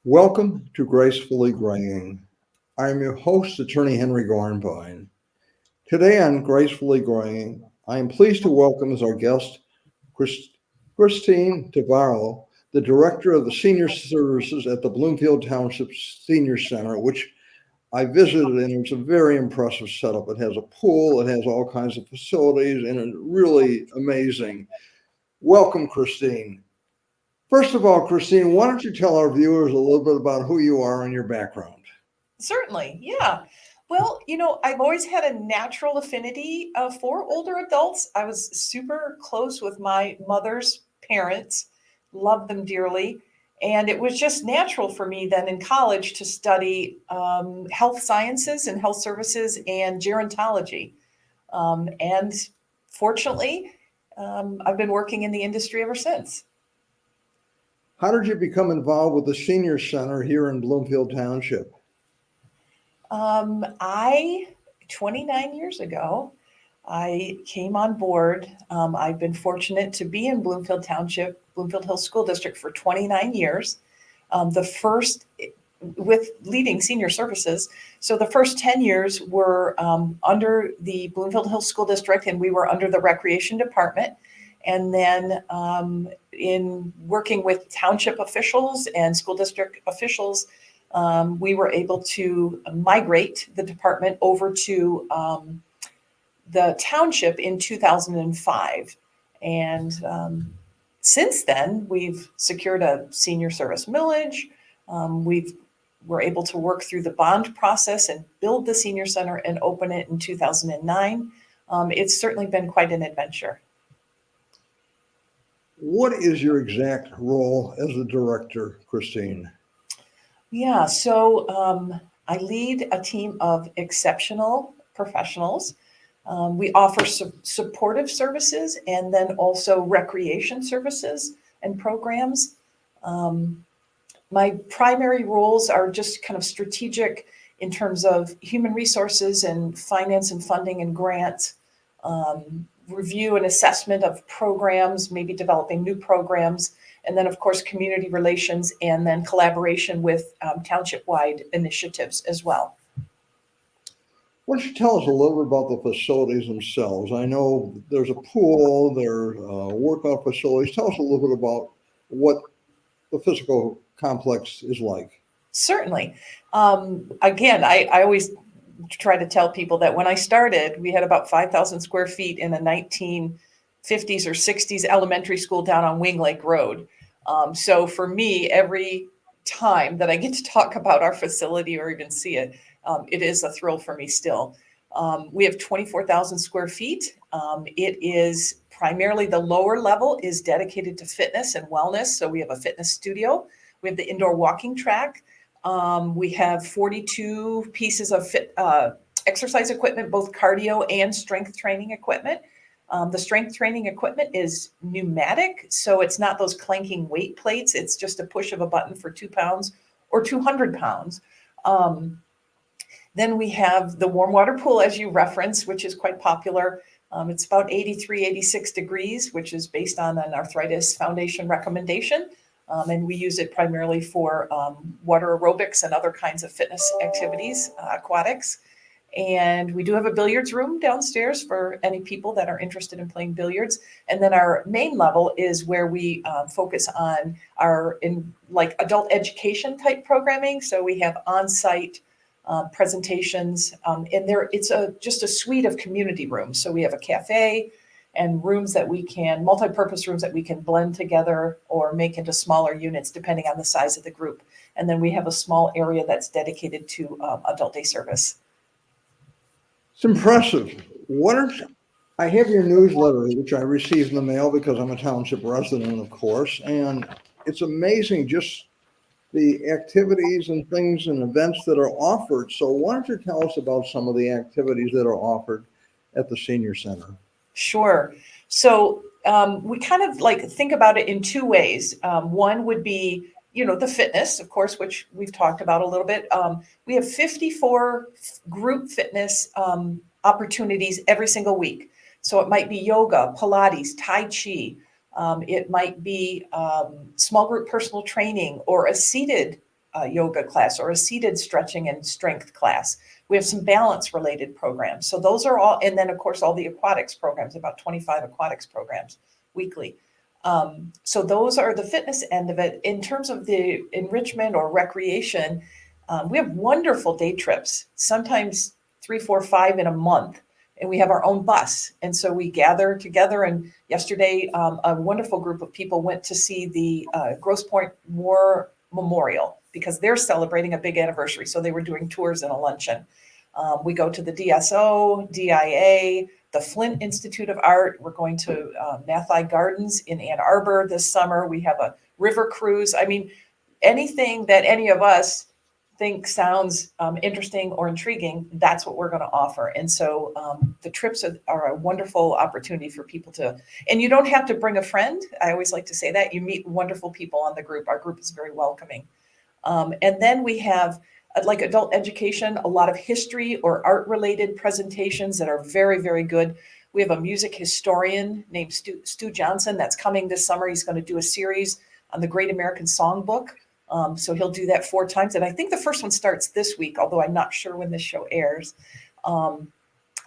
Welcome to Gracefully Graying. I am your host, Attorney Henry Garnvine. Today on Gracefully Graying, I am pleased to welcome as our guest Christine Tvaroha, the Director of the Senior Services at the Bloomfield Township Senior Center, which I visited, and it's a very impressive setup. It has a pool, it has all kinds of facilities, and it's really amazing. Welcome, Christine. First of all, Christine, why don't you tell our viewers a little bit about who you are and your background? Certainly, yeah. Well, I've always had a natural affinity for older adults. I was super close with my mother's parents, loved them dearly. And it was just natural for me then in college to study health sciences and health services and gerontology. And fortunately, I've been working in the industry ever since. How did you become involved with the Senior Center here in Bloomfield Township? 29 years ago, I came on board. I've been fortunate to be in Bloomfield Township, Bloomfield Hills School District for 29 years. The first with leading senior services. So the first 10 years were under the Bloomfield Hills School District, and we were under the Recreation Department. And then in working with township officials and school district officials, we were able to migrate the department over to the township in 2005. And since then, we've secured a senior service millage. We're able to work through the bond process and build the senior center and open it in 2009. It's certainly been quite an adventure. What is your exact role as a director, Christine? Yeah, so I lead a team of exceptional professionals. We offer supportive services and then also recreation services and programs. My primary roles are just kind of strategic in terms of human resources and finance and funding and grants, review and assessment of programs, maybe developing new programs, and then, of course, community relations, and then collaboration with township-wide initiatives as well. Why don't you tell us a little bit about the facilities themselves? I know there's a pool, there's workout facilities. Tell us a little bit about what the physical complex is like. Certainly. Again, I always try to tell people that when I started, we had about 5,000 square feet in a 1950s or 60s elementary school down on Wing Lake Road. So for me, every time that I get to talk about our facility or even see it, it is a thrill for me still. We have 24,000 square feet. It is primarily the lower level is dedicated to fitness and wellness. So we have a fitness studio. We have the indoor walking track. We have 42 pieces of exercise equipment, both cardio and strength training equipment. The strength training equipment is pneumatic, so it's not those clanking weight plates. It's just a push of a button for 2 pounds or 200 pounds. Then we have the warm water pool, as you referenced, which is quite popular. It's about 83, 86 degrees, which is based on an Arthritis Foundation recommendation. And we use it primarily for water aerobics and other kinds of fitness activities, aquatics. And we do have a billiards room downstairs for any people that are interested in playing billiards. And then our main level is where we focus on our adult education type programming. So we have on-site presentations, and it's just a suite of community rooms. So we have a cafe and rooms that we can, multi-purpose rooms that we can blend together or make into smaller units depending on the size of the group. And then we have a small area that's dedicated to adult day service. It's impressive. I have your newsletter, which I received in the mail because I'm a township resident, of course, and it's amazing just the activities and things and events that are offered. So why don't you tell us about some of the activities that are offered at the Senior Center? Sure. So we kind of think about it in two ways. One would be, the fitness, of course, which we've talked about a little bit. We have 54 group fitness opportunities every single week. So it might be yoga, Pilates, Tai Chi. It might be small group personal training or a seated yoga class or a seated stretching and strength class. We have some balance related programs. So those are all, and then of course, all the aquatics programs, about 25 aquatics programs weekly. So those are the fitness end of it. In terms of the enrichment or recreation, we have wonderful day trips, sometimes 3, 4, 5 in a month. And we have our own bus. And so we gather together. And yesterday, a wonderful group of people went to see the Grosse Pointe War Memorial because they're celebrating a big anniversary. So they were doing tours and a luncheon. We go to the DSO, DIA, the Flint Institute of Art. We're going to Mathi Gardens in Ann Arbor this summer. We have a river cruise. I mean, anything that any of us think sounds interesting or intriguing, that's what we're going to offer. And so the trips are a wonderful opportunity for people to, and you don't have to bring a friend. I always like to say that. You meet wonderful people on the group. Our group is very welcoming. And then we have like adult education, a lot of history or art related presentations that are very, very good. We have a music historian named Stu Johnson that's coming this summer. He's going to do a series on the Great American Songbook. So he'll do that 4 times. And I think the first one starts this week, although I'm not sure when this show airs.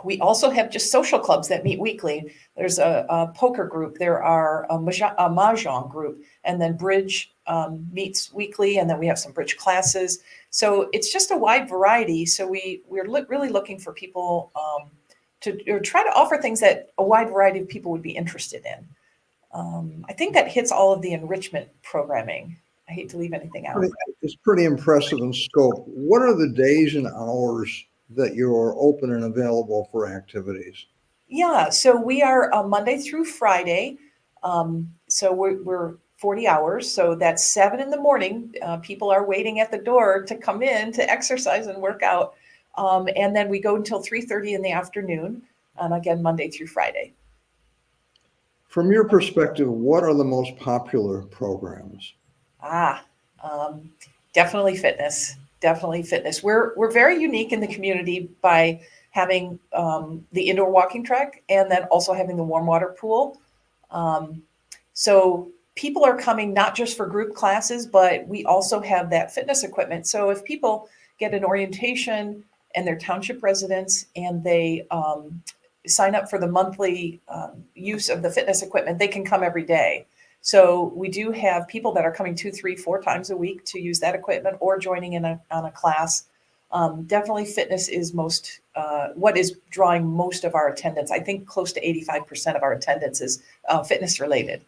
We also have just social clubs that meet weekly. There's a poker group. There are a mahjong group. And then bridge meets weekly. And then we have some bridge classes. So it's just a wide variety. So we're really looking for people to try to offer things that a wide variety of people would be interested in. I think that hits all of the enrichment programming. I hate to leave anything out. It's pretty impressive in scope. What are the days and hours that you're open and available for activities? Yeah, so we are Monday through Friday. So we're 40 hours. So that's 7 in the morning. People are waiting at the door to come in to exercise and work out. And then we go until 3:30 in the afternoon. And again, Monday through Friday. From your perspective, what are the most popular programs? Definitely fitness. Definitely fitness. We're very unique in the community by having the indoor walking track and then also having the warm water pool. So people are coming not just for group classes, but we also have that fitness equipment. So if people get an orientation and they're township residents and they sign up for the monthly use of the fitness equipment, they can come every day. So we do have people that are coming 2, 3, 4 times a week to use that equipment or joining in on a class. Definitely fitness is what is drawing most of our attendance. I think close to 85% of our attendance is fitness related.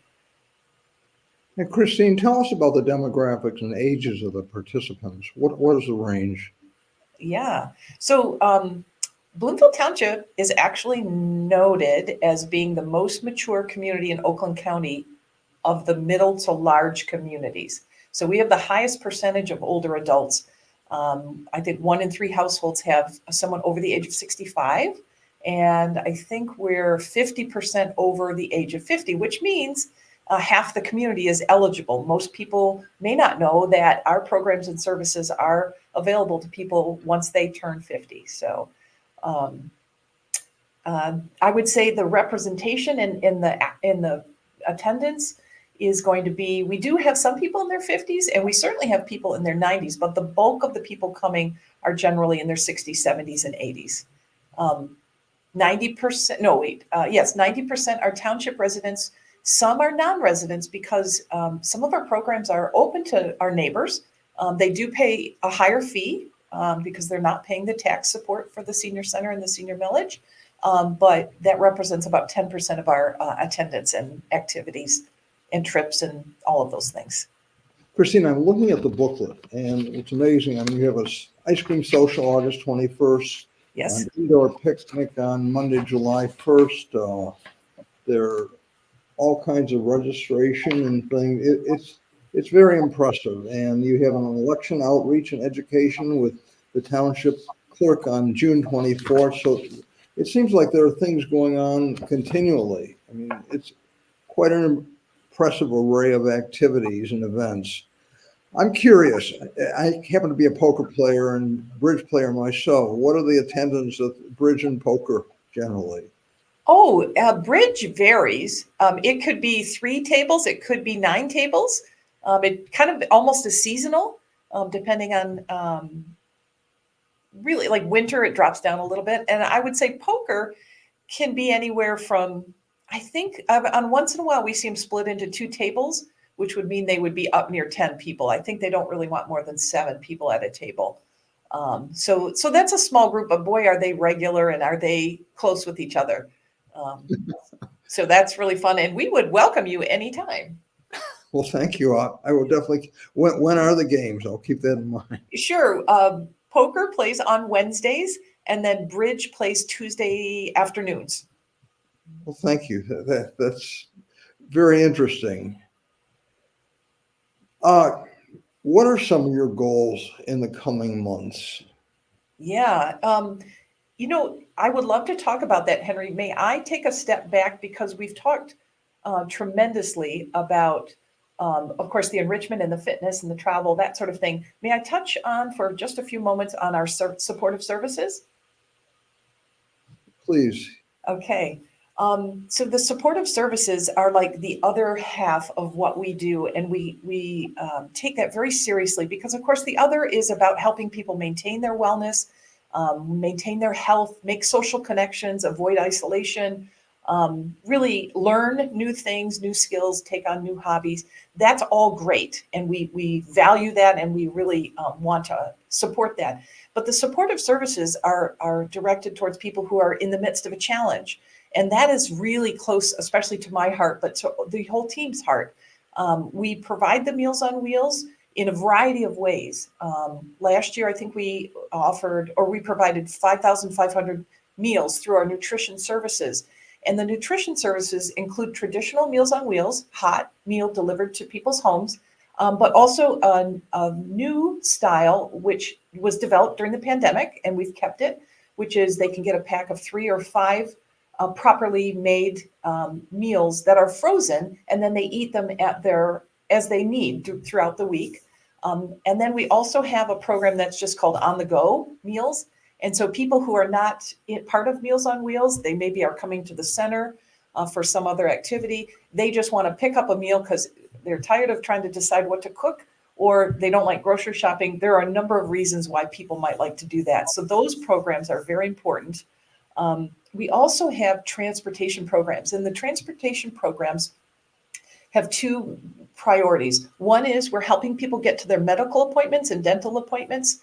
And Christine, tell us about the demographics and ages of the participants. What is the range? Yeah. So Bloomfield Township is actually noted as being the most mature community in Oakland County of the middle to large communities. So we have the highest percentage of older adults. I think 1 in 3 households have someone over the age of 65. And I think we're 50% over the age of 50, which means half the community is eligible. Most people may not know that our programs and services are available to people once they turn 50. So I would say the representation in the attendance is going to be, we do have some people in their 50s and we certainly have people in their 90s, but the bulk of the people coming are generally in their 60s, 70s, and 80s. 90% are township residents. Some are non-residents because some of our programs are open to our neighbors. They do pay a higher fee because they're not paying the tax support for the senior center and the senior millage. But that represents about 10% of our attendance and activities and trips and all of those things. Christine, I'm looking at the booklet and it's amazing. I mean, you have an ice cream social August 21st. Yes. An indoor picnic on Monday, July 1st. There are all kinds of registration and things. It's very impressive. And you have an election outreach and education with the township clerk on June 24th. So it seems like there are things going on continually. I mean, it's quite an impressive array of activities and events. I'm curious. I happen to be a poker player and bridge player myself. What are the attendance of bridge and poker generally? Oh, bridge varies. It could be 3 tables. It could be 9 tables. It kind of almost is seasonal. depending on really like winter, it drops down a little bit. And I would say poker can be anywhere from, I think on once in a while we see them split into two tables, which would mean they would be up near 10 people. I think they don't really want more than 7 people at a table. So that's a small group, but boy, are they regular and are they close with each other. Um, so that's really fun. And we would welcome you anytime. Well, thank you. I will definitely. When are the games? I'll keep that in mind. Sure. Poker plays on Wednesdays and then bridge plays Tuesday afternoons. Well, thank you. That's very interesting. What are some of your goals in the coming months? Yeah. I would love to talk about that, Henry. May I take a step back because we've talked tremendously about, of course, the enrichment and the fitness and the travel, that sort of thing. May I touch on for just a few moments on our supportive services? Please. Okay. So the supportive services are like the other half of what we do, and we take that very seriously because, of course, the other is about helping people maintain their wellness, maintain their health, make social connections, avoid isolation, really learn new things, new skills, take on new hobbies. That's all great, and we value that, and we really want to support that. But the supportive services are directed towards people who are in the midst of a challenge. And that is really close, especially to my heart, but to the whole team's heart. We provide the Meals on Wheels in a variety of ways. Last year, I think we provided 5,500 meals through our nutrition services. And the nutrition services include traditional Meals on Wheels, hot meal delivered to people's homes, but also a new style, which was developed during the pandemic, and we've kept it, which is they can get a pack of 3 or 5 properly made meals that are frozen, and then they eat them as they need throughout the week. And then we also have a program that's just called On the Go Meals. And so people who are not part of Meals on Wheels, they maybe are coming to the center for some other activity. They just want to pick up a meal because they're tired of trying to decide what to cook, or they don't like grocery shopping. There are a number of reasons why people might like to do that. So those programs are very important. We also have transportation programs, and the transportation programs have 2 priorities. One is we're helping people get to their medical appointments and dental appointments,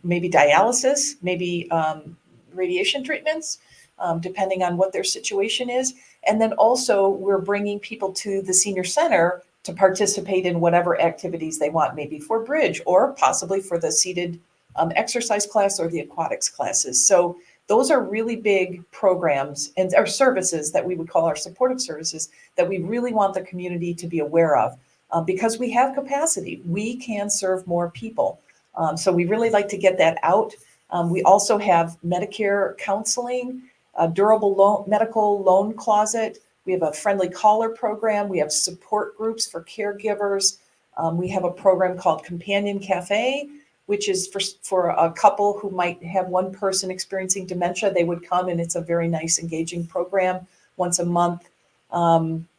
maybe dialysis, maybe radiation treatments, depending on what their situation is. And then also we're bringing people to the senior center to participate in whatever activities they want, maybe for bridge or possibly for the seated exercise class or the aquatics classes. So those are really big programs and our services that we would call our supportive services that we really want the community to be aware of because we have capacity. We can serve more people. So we really like to get that out. We also have Medicare counseling, a durable medical loan closet. We have a friendly caller program. We have support groups for caregivers. We have a program called Companion Cafe, which is for a couple who might have one person experiencing dementia. They would come, and it's a very nice, engaging program once a month.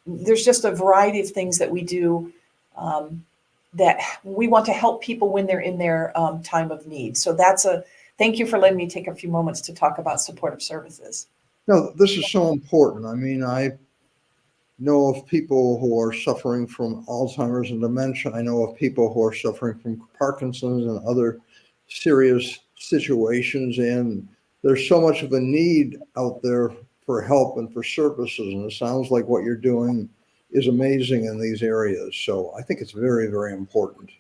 There's just a variety of things that we do that we want to help people when they're in their time of need. So thank you for letting me take a few moments to talk about supportive services. No, this is so important. I mean, I know of people who are suffering from Alzheimer's and dementia. I know of people who are suffering from Parkinson's and other serious situations. And there's so much of a need out there for help and for services. And it sounds like what you're doing is amazing in these areas. So I think it's very, very important.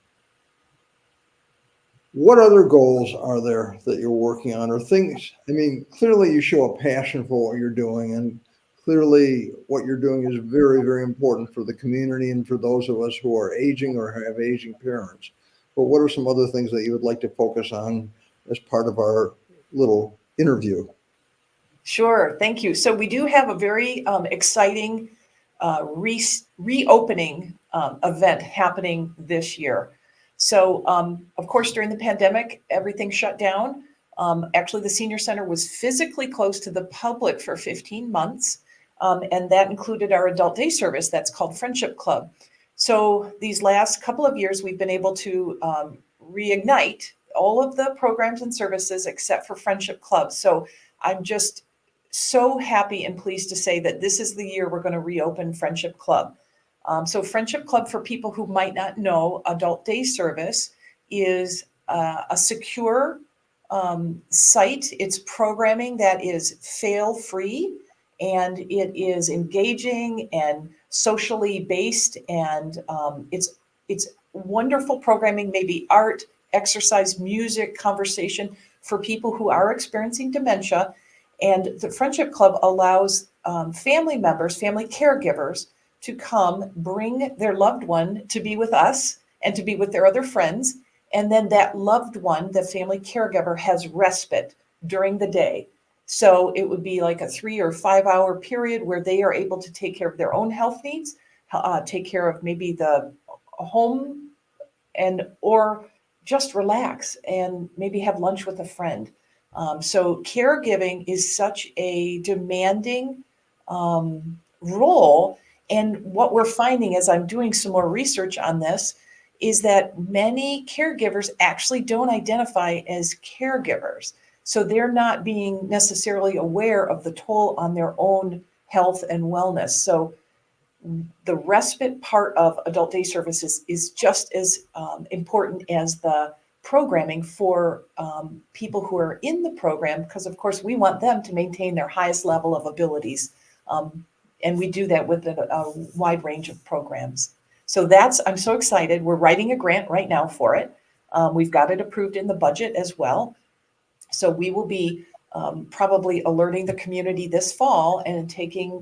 What other goals are there that you're working on or things? I mean, clearly you show a passion for what you're doing, and clearly what you're doing is very, very important for the community and for those of us who are aging or have aging parents. But what are some other things that you would like to focus on as part of our little interview? Sure, thank you. So we do have a very exciting reopening event happening this year. So, of course, during the pandemic, everything shut down. Actually, the senior center was physically closed to the public for 15 months, and that included our adult day service that's called Friendship Club. So these last couple of years, we've been able to reignite all of the programs and services except for Friendship Club. So I'm just so happy and pleased to say that this is the year we're going to reopen Friendship Club. So Friendship Club, for people who might not know, adult day service is a secure site. It's programming that is fail-free, and it is engaging and socially based, and it's wonderful programming, maybe art, exercise, music, conversation for people who are experiencing dementia. And the Friendship Club allows family members, family caregivers, to come bring their loved one to be with us and to be with their other friends. And then that loved one, the family caregiver, has respite during the day. So it would be like a 3 or 5 hour period where they are able to take care of their own health needs, take care of maybe the home, and or just relax and maybe have lunch with a friend. So caregiving is such a demanding role. And what we're finding as I'm doing some more research on this is that many caregivers actually don't identify as caregivers. So they're not being necessarily aware of the toll on their own health and wellness. So the respite part of adult day services is just as important as the programming for people who are in the program, because of course we want them to maintain their highest level of abilities. And we do that with a wide range of programs. So I'm so excited. We're writing a grant right now for it. We've got it approved in the budget as well. So we will be probably alerting the community this fall and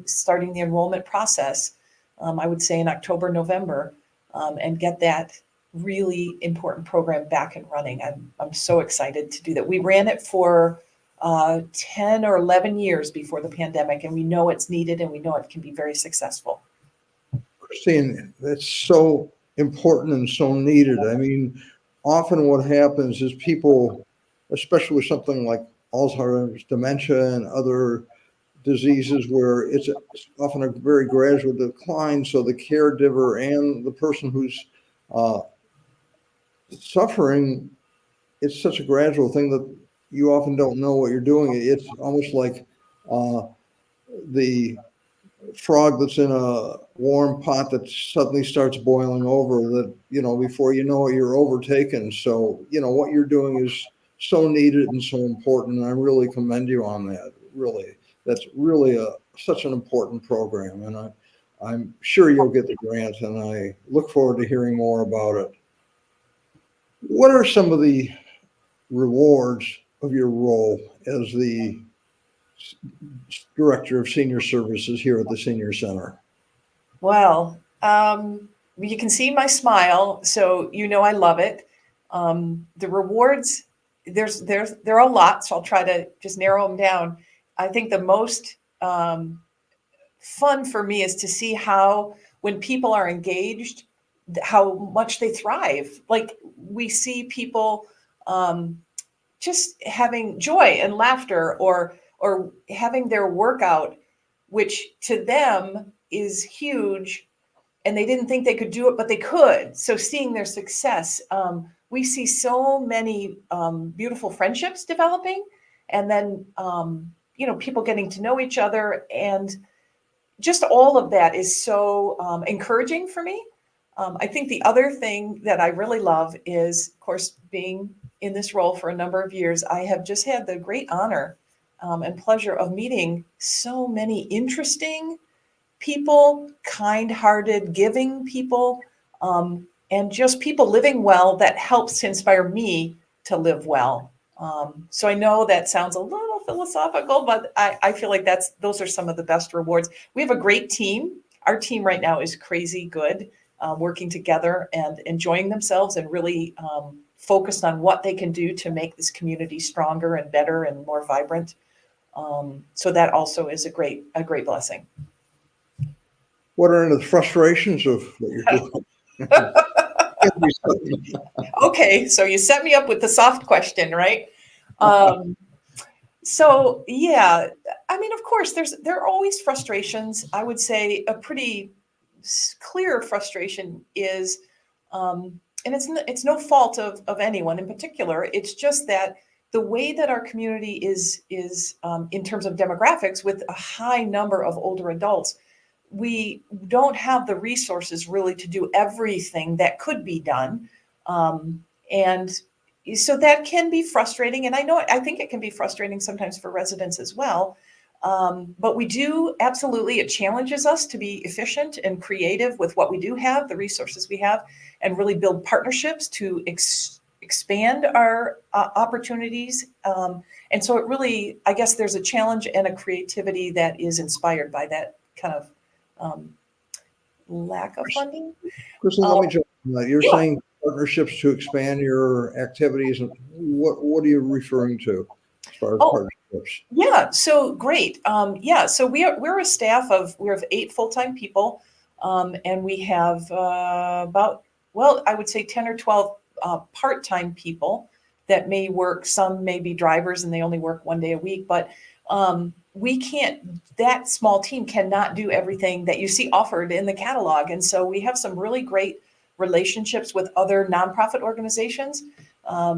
starting the enrollment process, I would say in October, November, and get that really important program back and running. I'm so excited to do that. We ran it for 10 or 11 years before the pandemic, and we know it's needed and we know it can be very successful. Christine, that's so important and so needed. I mean, often what happens is people, especially with something like Alzheimer's, dementia, and other diseases where it's often a very gradual decline. So the caregiver and the person who's suffering, it's such a gradual thing that you often don't know what you're doing. It's almost like the frog that's in a warm pot that suddenly starts boiling over, that, before you know it, you're overtaken. So, what you're doing is so needed and so important. And I really commend you on that. Really, that's really such an important program. And I'm sure you'll get the grant, and I look forward to hearing more about it. What are some of the rewards of your role as the Director of Senior Services here at the Senior Center? Well, you can see my smile, so I love it. The rewards, there are a lot, so I'll try to just narrow them down. I think the most fun for me is to see how, when people are engaged, how much they thrive. Like, we see people just having joy and laughter, or having their workout, which to them is huge, and they didn't think they could do it, but they could. So seeing their success, we see so many beautiful friendships developing, and then people getting to know each other, and just all of that is so encouraging for me. I think the other thing that I really love is, of course, being in this role for a number of years, I have just had the great honor and pleasure of meeting so many interesting people, kind-hearted, giving people, and just people living well that helps to inspire me to live well. So I know that sounds a little philosophical, but I feel like those are some of the best rewards. We have a great team. Our team right now is crazy good, working together and enjoying themselves, and really focused on what they can do to make this community stronger and better and more vibrant. So that also is a great blessing. What are the frustrations of what you're doing? Okay, so you set me up with the soft question, right? So yeah, I mean, of course, there are always frustrations. I would say a pretty clear frustration is and it's no fault of anyone in particular. It's just that the way that our community is in terms of demographics, with a high number of older adults, we don't have the resources really to do everything that could be done. And so that can be frustrating. And I think it can be frustrating sometimes for residents as well. But we do absolutely, it challenges us to be efficient and creative with what we do have, the resources we have, and really build partnerships to expand our opportunities. And so it really, I guess there's a challenge and a creativity that is inspired by that kind of lack of funding. Christine, let me jump on that. You're Yeah. saying partnerships to expand your activities. What are you referring to as far as partnerships? Yeah, so great. So we're a staff of, we have 8 full-time people, and we have I would say 10 or 12 part-time people that may work. Some may be drivers and they only work 1 day a week, but that small team cannot do everything that you see offered in the catalog. And so we have some really great relationships with other nonprofit organizations.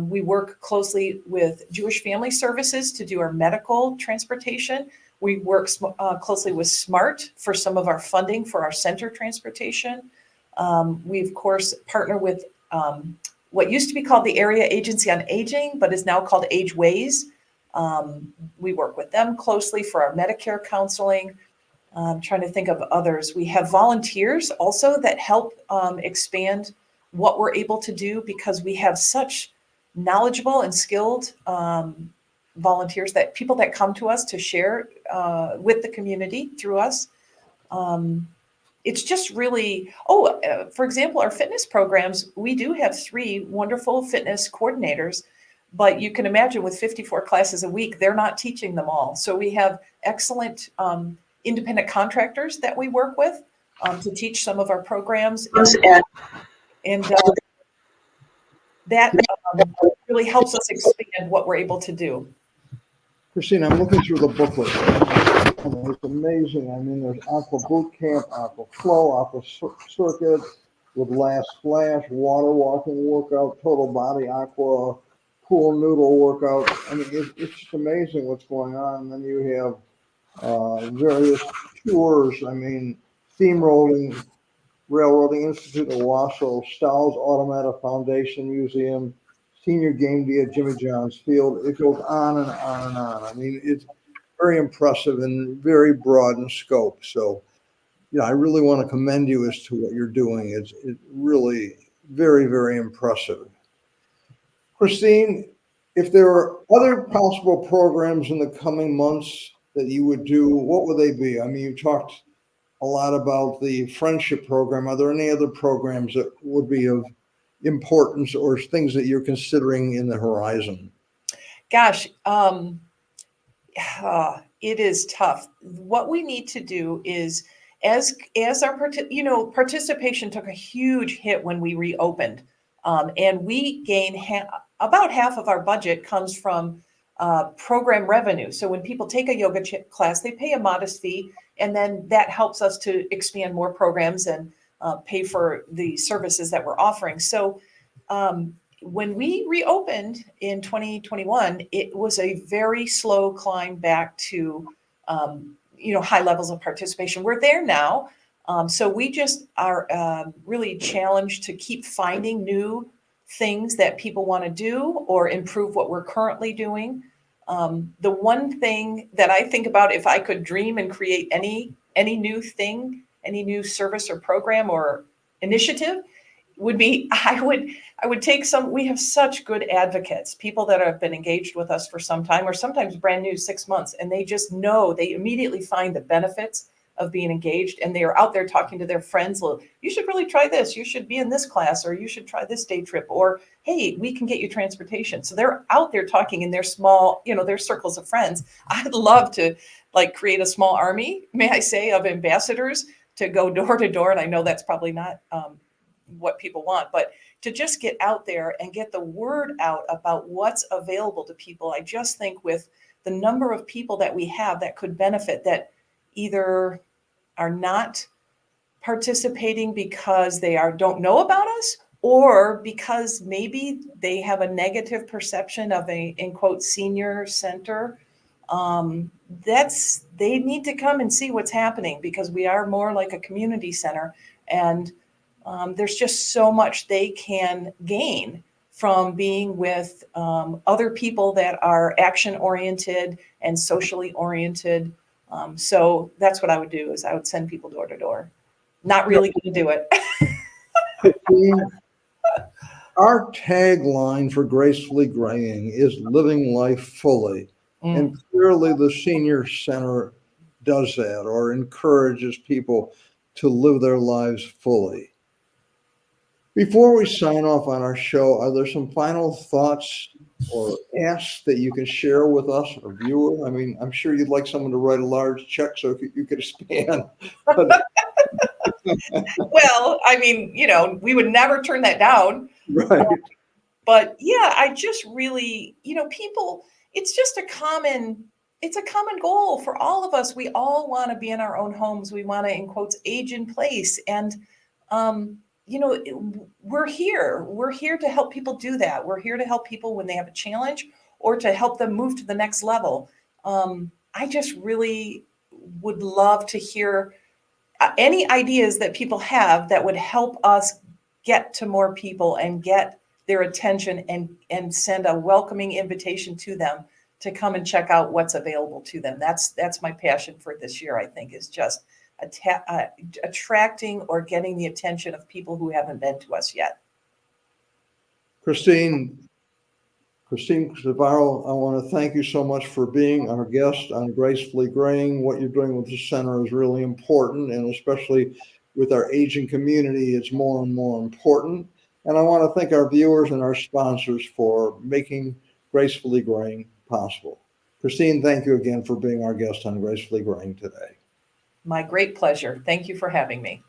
We work closely with Jewish Family Services to do our medical transportation. We work closely with SMART for some of our funding for our center transportation. We, of course, partner with what used to be called the Area Agency on Aging, but is now called AgeWays. We work with them closely for our Medicare counseling. I'm trying to think of others. We have volunteers also that help expand what we're able to do, because we have such knowledgeable and skilled volunteers, that people that come to us to share with the community through us. It's just really, for example, our fitness programs, we do have 3 wonderful fitness coordinators, but you can imagine with 54 classes a week, they're not teaching them all. So we have excellent independent contractors that we work with to teach some of our programs. And that really helps us expand what we're able to do. Christine, I'm looking through the booklet. It's amazing. I mean, there's Aqua Boot Camp, Aqua Flow, Aqua Circuit with Last Splash, water walking workout, total body aqua, pool noodle workout. I mean, it's just amazing what's going on. And then you have various tours. I mean, steamrolling, Railroading Institute of Wausau, Stow's Automata Foundation Museum, Senior Game Day at Jimmy John's Field. It goes on and on and on. I mean, it's very impressive and very broad in scope. So, I really want to commend you as to what you're doing. It's really very, very impressive. Christine, if there are other possible programs in the coming months that you would do, what would they be? I mean, you talked a lot about the friendship program. Are there any other programs that would be of importance or things that you're considering in the horizon? Gosh, it is tough. What we need to do is, as our participation took a huge hit when we reopened, and we gain about half of our budget comes from program revenue. So when people take a yoga class, they pay a modest fee, and then that helps us to expand more programs and pay for the services that we're offering. So when we reopened in 2021, it was a very slow climb back to high levels of participation. We're there now. So we just are really challenged to keep finding new things that people want to do or improve what we're currently doing. The one thing that I think about, if I could dream and create any new thing, any new service or program or initiative, would be I would take we have such good advocates, people that have been engaged with us for some time, or sometimes brand new 6 months, and they just know, they immediately find the benefits of being engaged, and they are out there talking to their friends. Well, you should really try this. You should be in this class, or you should try this day trip, or hey, we can get you transportation. So they're out there talking in their small, their circles of friends. I'd love to create a small army, may I say, of ambassadors to go door to door. And I know that's probably not what people want, but to just get out there and get the word out about what's available to people. I just think with the number of people that we have that could benefit, that either are not participating because they don't know about us, or because maybe they have a negative perception of a, in quote, senior center. They need to come and see what's happening, because we are more like a community center, and there's just so much they can gain from being with other people that are action oriented and socially oriented. So that's what I would do, is I would send people door to door. Not really going to do it. Our tagline for Gracefully Graying is living life fully. And clearly the senior center does that, or encourages people to live their lives fully. Before we sign off on our show, are there some final thoughts or asks that you can share with us, or viewer? I mean, I'm sure you'd like someone to write a large check so you could expand. But Well, I mean, we would never turn that down. right. But yeah, I just really, people, it's a common goal for all of us. We all want to be in our own homes. We want to, in quotes, age in place. And, we're here. We're here to help people do that. We're here to help people when they have a challenge, or to help them move to the next level. I just really would love to hear any ideas that people have that would help us get to more people and get their attention, and send a welcoming invitation to them to come and check out what's available to them. That's my passion for this year, I think, is just attracting or getting the attention of people who haven't been to us yet. Christine Tvaroha, I want to thank you so much for being our guest on Gracefully Graying. What you're doing with the center is really important, and especially with our aging community, it's more and more important. And I want to thank our viewers and our sponsors for making Gracefully Graying possible. Christine, thank you again for being our guest on Gracefully Graying today. My great pleasure. Thank you for having me.